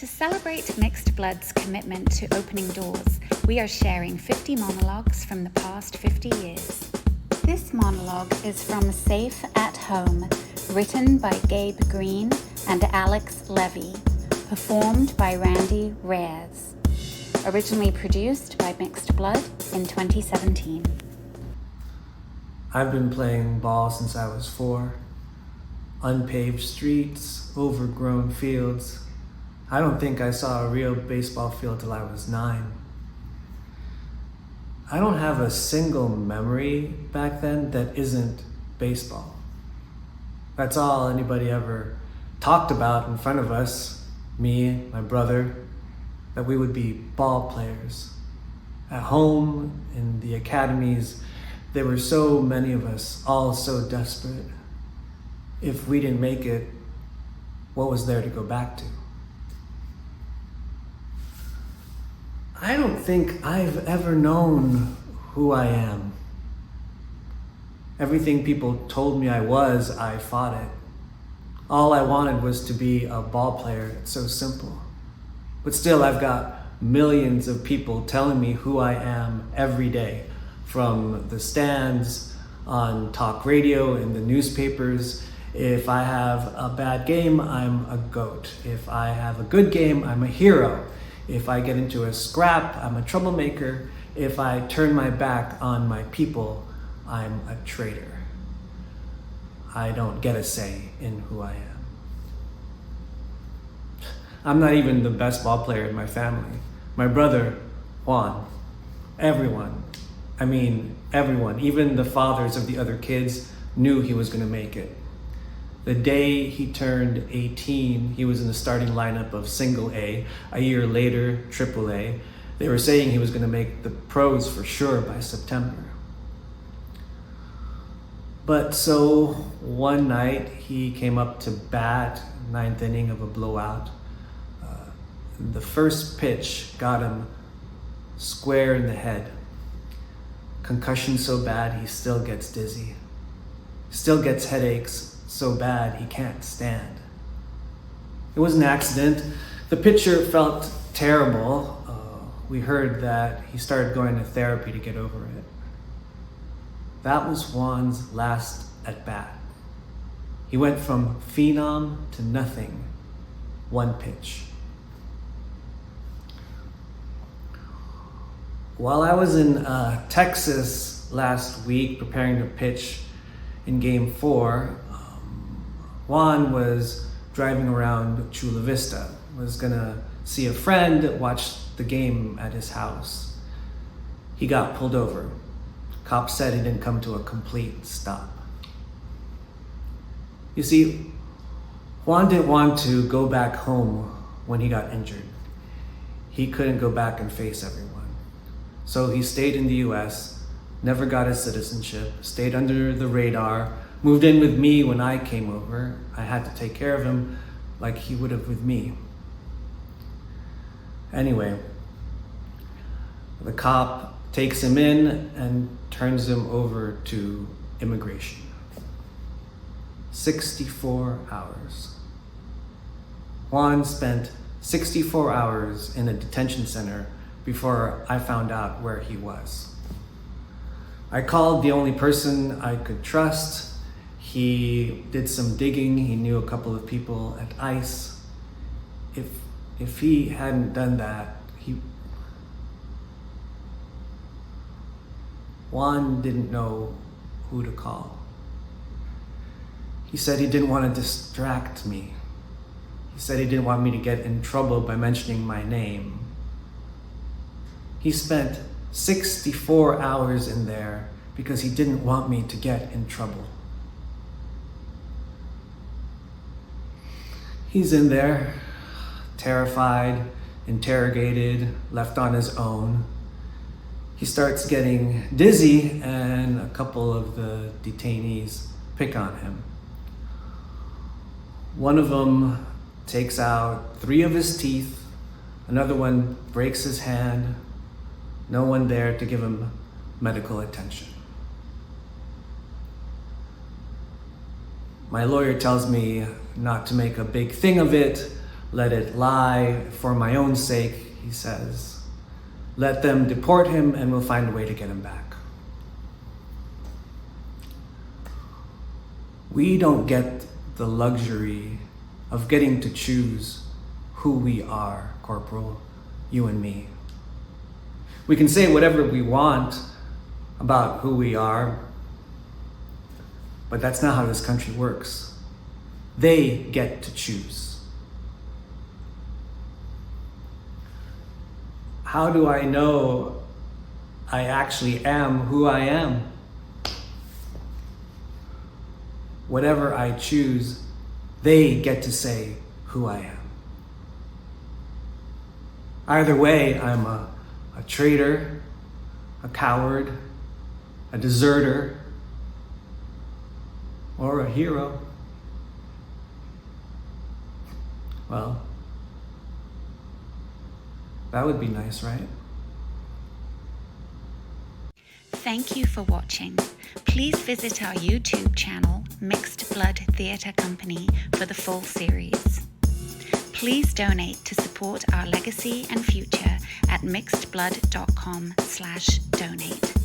To celebrate Mixed Blood's commitment to opening doors, we are sharing 50 monologues from the past 50 years. This monologue is from Safe at Home, written by Gabe Greene and Alex Levy, performed by Randy Reyes. Originally produced by Mixed Blood in 2017. I've been playing ball since I was 4. Unpaved streets, overgrown fields. I don't think I saw a real baseball field till I was 9. I don't have a single memory back then that isn't baseball. That's all anybody ever talked about in front of us, me, my brother, that we would be ball players. At home, in the academies, there were so many of us, all so desperate. If we didn't make it, what was there to go back to? I don't think I've ever known who I am. Everything people told me I was, I fought it. All I wanted was to be a ball player. It's so simple. But still, I've got millions of people telling me who I am every day, from the stands, on talk radio, in the newspapers. If I have a bad game, I'm a goat. If I have a good game, I'm a hero. If I get into a scrap, I'm a troublemaker. If I turn my back on my people, I'm a traitor. I don't get a say in who I am. I'm not even the best ball player in my family. My brother, Juan, everyone, even the fathers of the other kids knew he was gonna make it. The day he turned 18, he was in the starting lineup of Single A. A year later, Triple A. They were saying he was going to make the pros for sure by September. But so one night he came up to bat, 9th inning of a blowout. The first pitch got him square in the head. Concussion so bad he still gets dizzy. Still gets headaches so bad he can't stand. It was an accident. The pitcher felt terrible. We heard that he started going to therapy to get over it. That was Juan's last at bat. He went from phenom to nothing, one pitch. While I was in Texas last week preparing to pitch in Game 4, Juan was driving around Chula Vista, was gonna see a friend, watch the game at his house. He got pulled over. Cops said he didn't come to a complete stop. You see, Juan didn't want to go back home when he got injured. He couldn't go back and face everyone. So he stayed in the US, never got his citizenship, stayed under the radar, moved in with me when I came over. I had to take care of him like he would have with me. Anyway, the cop takes him in and turns him over to immigration. 64 hours. Juan spent 64 hours in a detention center before I found out where he was. I called the only person I could trust. He did some digging. He knew a couple of people at ICE. If he hadn't done that, Juan didn't know who to call. He said he didn't want to distract me. He said he didn't want me to get in trouble by mentioning my name. He spent 64 hours in there because he didn't want me to get in trouble. He's in there, terrified, interrogated, left on his own. He starts getting dizzy, and a couple of the detainees pick on him. One of them takes out 3 of his teeth. Another one breaks his hand. No one there to give him medical attention. My lawyer tells me not to make a big thing of it, let it lie for my own sake, he says. Let them deport him and we'll find a way to get him back. We don't get the luxury of getting to choose who we are, Corporal, you and me. We can say whatever we want about who we are, but that's not how this country works. They get to choose. How do I know I actually am who I am? Whatever I choose, they get to say who I am. Either way, I'm a traitor, a coward, a deserter, or a hero. Well, that would be nice, right? Thank you for watching. Please visit our YouTube channel, Mixed Blood Theatre Company, for the full series. Please donate to support our legacy and future at mixedblood.com/donate.